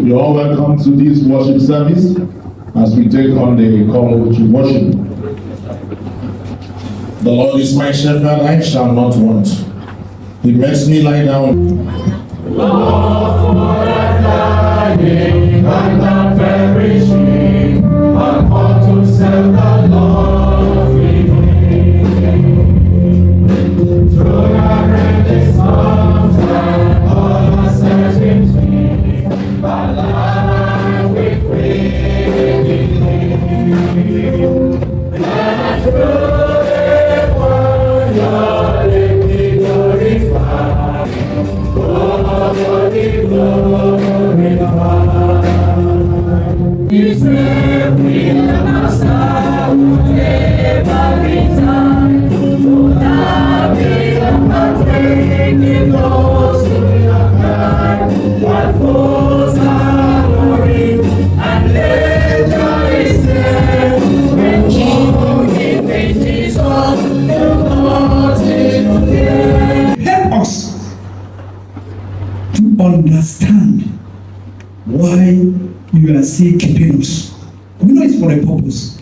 You're all welcome to this worship service as we take on the call to worship. The Lord is my shepherd, I shall not want. He makes me lie down. Lord, for dying and not perishing, I'm called to serve the Lord with me. Through the redest storms and all the searching streams, my life will bring in thee. And through the fire, let me glorify. His name will not stop, would never return. Though thou will not take it close to your hand. While foes are roaring and danger is there, when King pages on the mountain again. Help us to understand why you are still keeping us. We know it's for a purpose,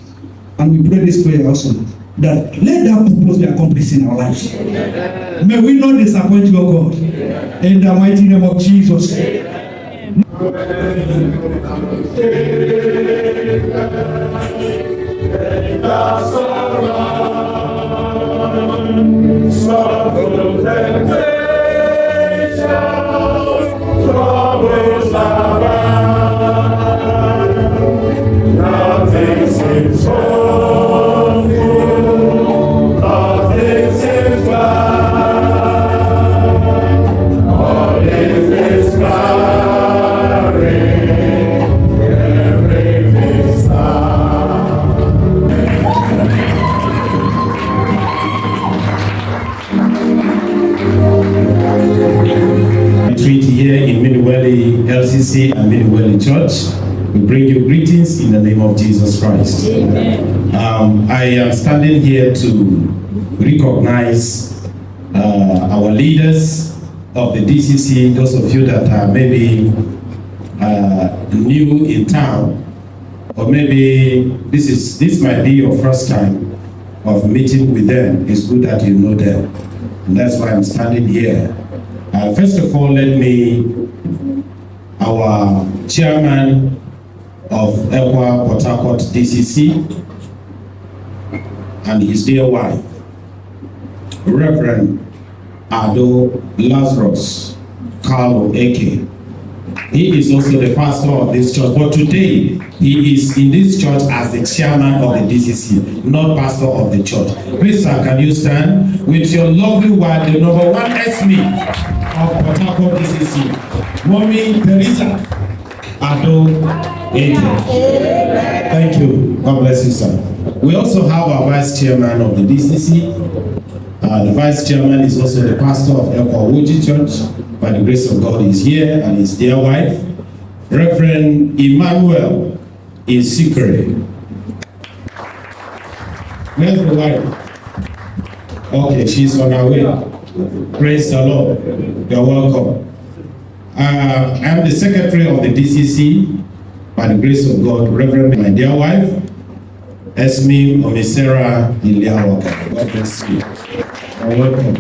and we pray this prayer also, that let that purpose be accomplished in our lives. May we not disappoint you, O God, in the mighty name of Jesus. LCC and Midwelly Church, we bring you greetings in the name of Jesus Christ. Amen. I am standing here to recognize our leaders of the DCC, those of you that are maybe new in town, or maybe this might be your first time of meeting with them. It's good that you know them, and that's why I'm standing here. First of all, let me our chairman of ECWA Port Harcourt DCC and his dear wife, Reverend Ado Lazarus Carlo Eke. He is also the pastor of this church, but today he is in this church as the chairman of the DCC, not pastor of the church. Please, sir, can you stand with your lovely wife, the number one SME of Port Harcourt DCC, Mommy Teresa Ado Eke. Thank you. God bless you, sir. We also have our vice chairman of the DCC. The vice chairman is also the pastor of ECWA Church. By the grace of God, he's here, and his dear wife, Reverend Emmanuel Isikere. Where's the wife? Okay, she's on her way. Praise the Lord. You're welcome. I am the secretary of the DCC. By the grace of God, Reverend, my dear wife, Esme Omisera Iliawaka. God bless you. You're welcome.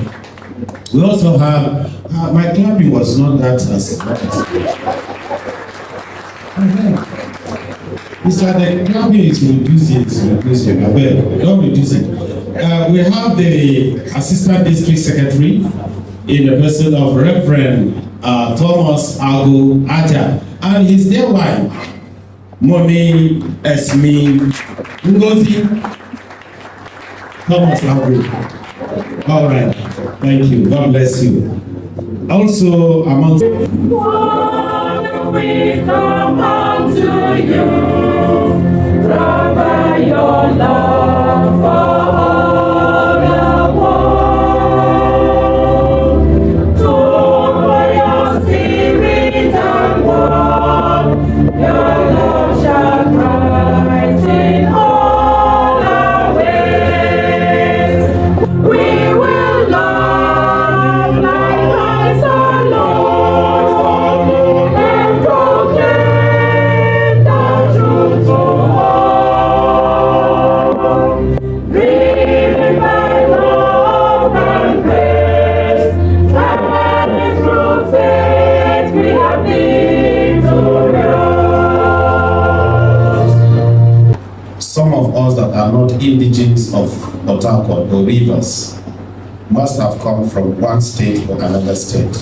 We also have, my clapping was not that as It's like the clapping is reducing. Well, don't reduce it. We have the Assistant District Secretary in the person of Reverend Thomas Ago Aja and his dear wife, Mommy Esme Ngozi Thomas Ago. All right, thank you. God bless you. Also, amongst Lord, we come unto you, drawn by your love for all the world. To your spirit and word, your love shall brighten all our ways. We will love like Christ our Lord, and proclaim the truth to all. Driven by love and grace, and through faith we are victorious. some of us that are not indigenes of Port Harcourt or Rivers must have come from one state or another state.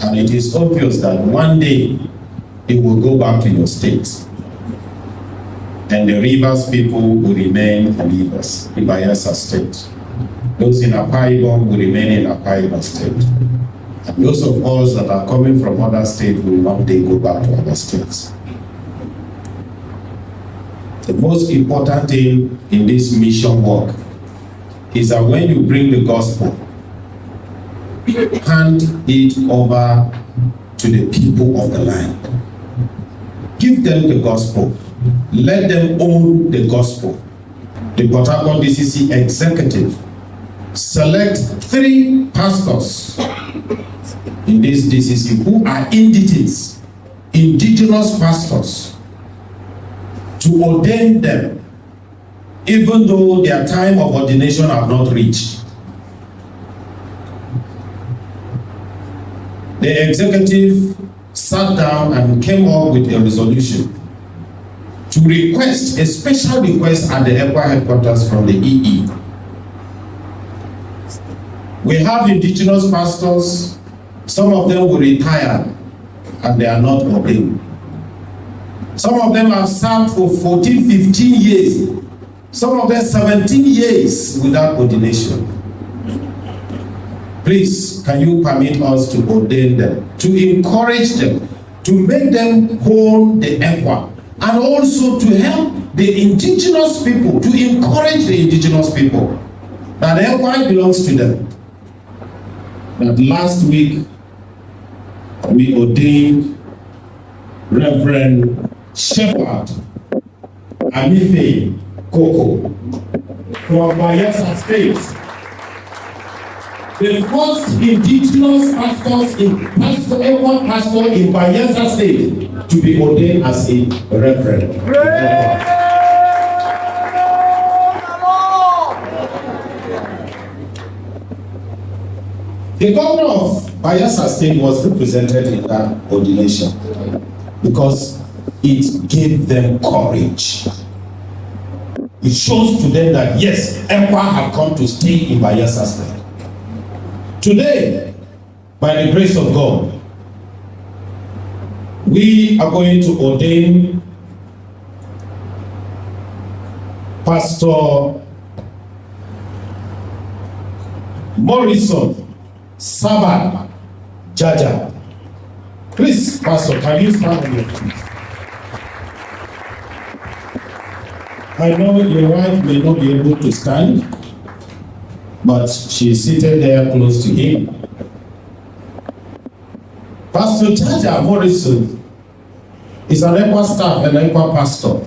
And it is obvious that one day it will go back to your state. And the Rivers people will remain Rivers in Bayelsa state. Those in Akwa Ibom will remain in Akwa Ibom state. And those of us that are coming from other states will one day go back to other states. The most important thing in this mission work is that when you bring the gospel, hand it over to the people of the land. Give them the gospel. Let them own the gospel. The Port Harcourt DCC executive select 3 pastors in this DCC who are indigenous pastors to ordain them, even though their time of ordination have not reached. The executive sat down and came up with a resolution to request a special request at the ECWA headquarters from the EE. We have indigenous pastors, some of them will retire and they are not ordained. Some of them have served for 14, 15 years, some of them 17 years without ordination. Please, can you permit us to ordain them, to encourage them, to make them hold the ECWA, and also to help the indigenous people, to encourage the indigenous people that ECWA belongs to them. That last week, we ordained Reverend Shepherd Amife Koko from Bayelsa State. The first indigenous pastors ECWA pastor in Bayelsa State to be ordained as a reverend. The governor of Bayelsa State was represented in that ordination because it gave them courage. It shows to them that yes, ECWA have come to stay in Bayelsa State. Today, by the grace of God, we are going to ordain Pastor Morrison Sabat Jaja. Please, Pastor, can you stand on your feet? I know your wife may not be able to stand, but she is seated there close to him. Pastor Jaja Morrison is an ECWA staff and ECWA pastor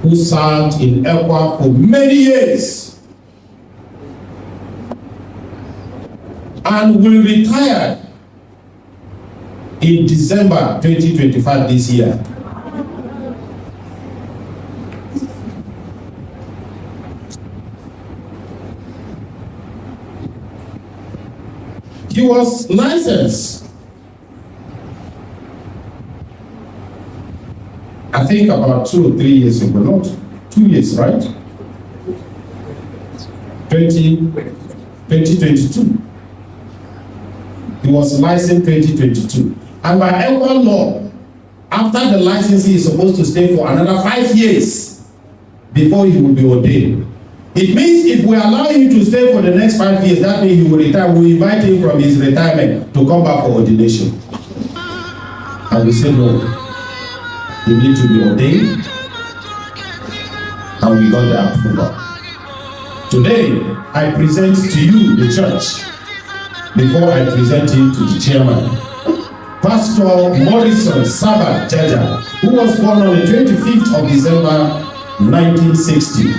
who served in ECWA for many years and will retire in December 2025 this year. He was licensed I think about 2 or 3 years ago, not 2 years, right? 2022. He was licensed 2022. And by ECWA law, after the licensee is supposed to stay for another 5 years before he will be ordained. It means if we allow him to stay for the next 5 years, that means he will retire. We invite him from his retirement to come back for ordination. And we say no. You need to be ordained. And we got the approval. Today, I present to you the church before I present him to the chairman. Pastor Morrison Sabbath Jaja, who was born on the 25th of December 1960.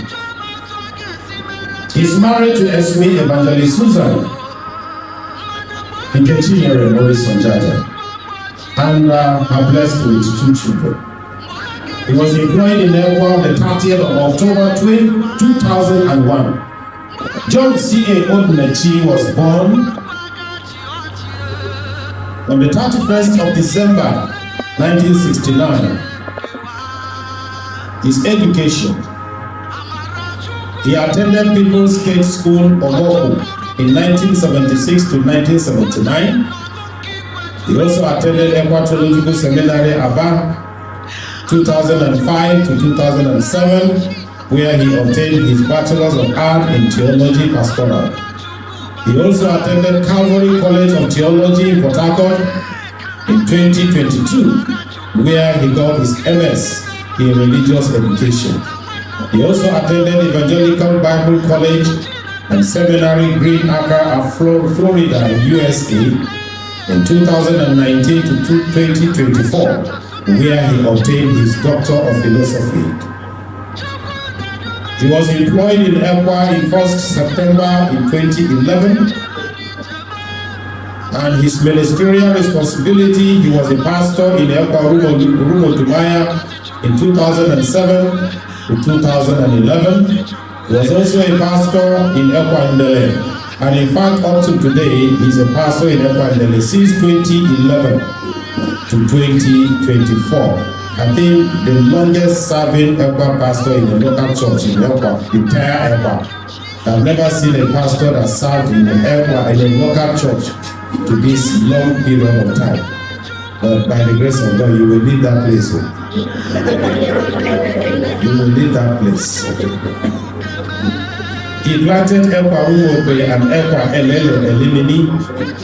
He's married to Esme Evangelist Susan Nkechinyere Morrison Jaja and are blessed with 2 children. He was employed in ECWA on the 30th of October 2001. John C.A. Odmechi was born on the 31st of December 1969. His education. He attended People's Gate School, Ogoku, in 1976 to 1979. He also attended ECWA Theological Seminary, Aba, 2005 to 2007, where he obtained his Bachelor's of Art in Theology Pastoral. He also attended Calvary College of Theology in Port Harcourt in 2022, where he got his MS in Religious Education. He also attended Evangelical Bible College and Seminary Green Acre, Florida, USA in 2019 to 2024, where he obtained his Doctor of Philosophy. He was employed in ECWA in 1st September in 2011, and his ministerial responsibility, he was a pastor in ECWA Rumodumaya in 2007 to 2011. He was also a pastor in ECWA Ndele, and in fact up to today, he's a pastor in ECWA Ndele since 2011 to 2024. I think the longest serving ECWA pastor in the local church in ECWA, entire ECWA. I've never seen a pastor that served in the ECWA in a local church to this long period of time. But by the grace of God, you will leave that place. You will leave that place. He planted ECWA Umobe and ECWA Elele Elimini.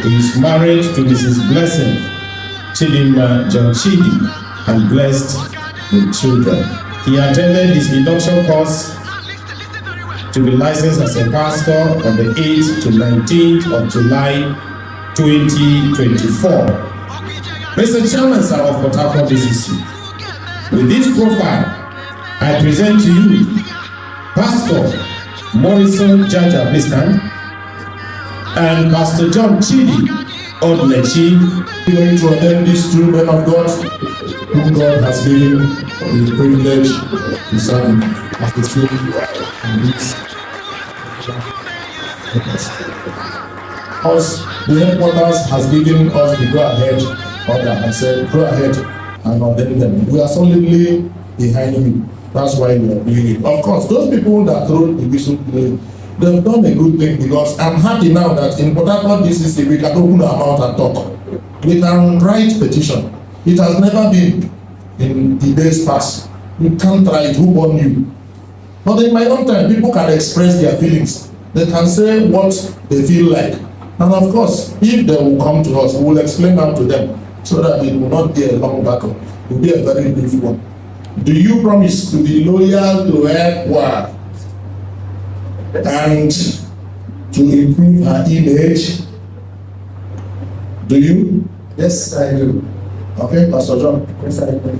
He is married to Mrs. Blessing Chidinma John Chidi and blessed with children. He attended his induction course to be licensed as a pastor on the 8th to 19th of July 2024. Mr. Chairman, sir, of Port Harcourt DCC, with this profile, I present to you Pastor Morrison Jaja, please stand, and Pastor John Chidi Odmechi. We are going to ordain these 2 men of God, whom God has given the privilege to serve as the chief in this. Us, the headquarters has given us the go-ahead order and said, go ahead and ordain them. We are solidly behind you. That's why we are doing it. Of course, those people that wrote the whistle, they've done a good thing, because I'm happy now that in Port Harcourt DCC we can open our mouth and talk. We can write petition. It has never been in the days past. You can't try it, who born you? But in my own time, people can express their feelings. They can say what they feel like. And of course, if they will come to us, we will explain that to them so that it will not be a long battle. It will be a very brief one. Do you promise to be loyal to ECWA and to improve her image? Do you? Yes, I do. Okay, Pastor John. Yes, I do.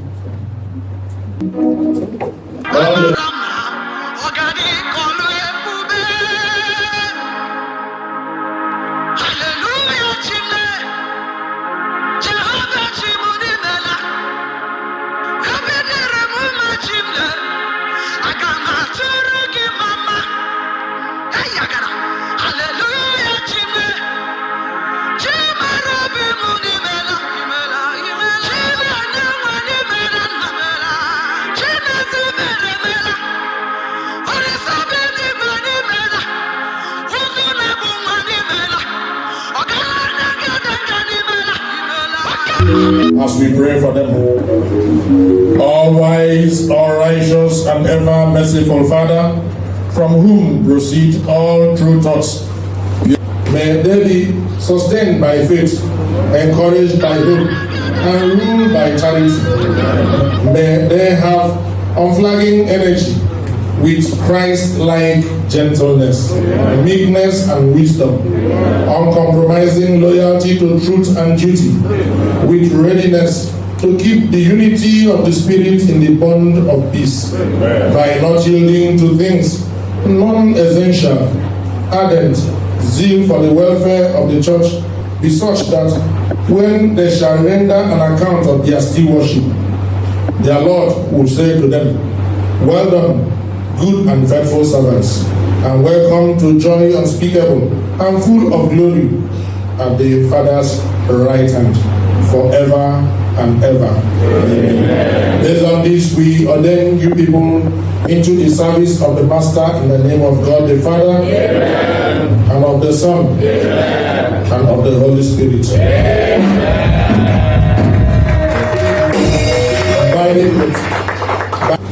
as we pray for them. All wise, all righteous, and ever merciful Father, from whom proceed all true thoughts, may they be sustained by faith, encouraged by hope, and ruled by charity. May they have unflagging energy with Christ-like gentleness, meekness, and wisdom, uncompromising loyalty to truth and duty, with readiness to keep the unity of the Spirit in the bond of peace, by not yielding to things non-essential, ardent zeal for the welfare of the church be such that when they shall render an account of their stewardship, their Lord will say to them, "Well done, good and faithful servants, and welcome to joy unspeakable and full of glory at the Father's right hand, forever and ever." Amen. Based on this, we ordain you people into the service of the Master in the name of God the Father, Amen, and of the Son, Amen, and of the Holy Spirit. Amen.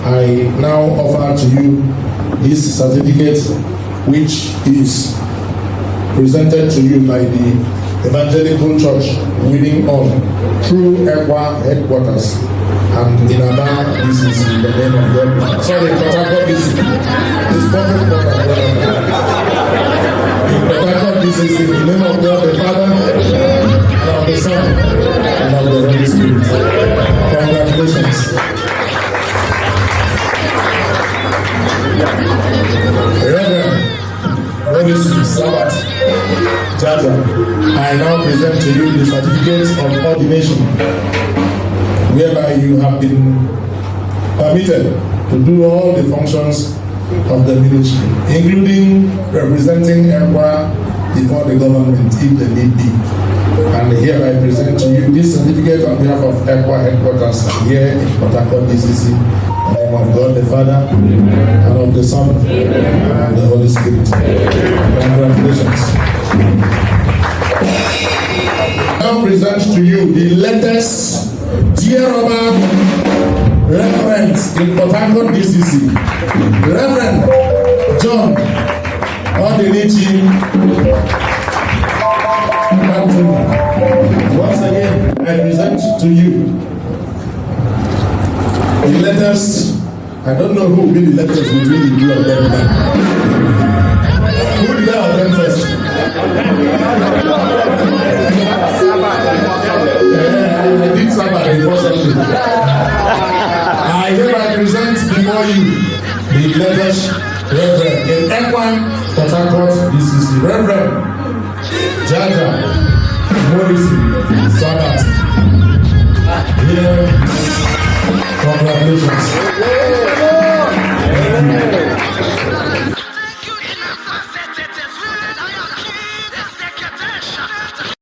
I now offer to you this certificate, which is presented to you by the Evangelical Church Winning All through ECWA headquarters, and in R.N.A.R.D, this is in the name of God. Sorry, Port Harcourt, this is public water. In Port Harcourt, this is in the name of God the Father, and of the Son, and of the Holy Spirit. Congratulations. Reverend Sabbath Jaja, I now present to you the certificate of ordination, whereby you have been permitted to do all the functions of the ministry, including representing ECWA before the government if they need be. And here I present to you this certificate on behalf of ECWA headquarters here in Port Harcourt, DCC. In the name of God the Father, and of the Son, and of the Holy Spirit. Congratulations. I now present to you the latest Dear Robert Reverend in Port Harcourt DCC, Reverend John Ordinary. Once again, I present to you the latest. I don't know who will be the latest between the two of them. Who did I attend first? I did Sabbath before Sunday. I hereby present before you the latest Reverend in ECWA Port Harcourt DCC, Reverend Jaja Morrison Sabbath. Here, congratulations.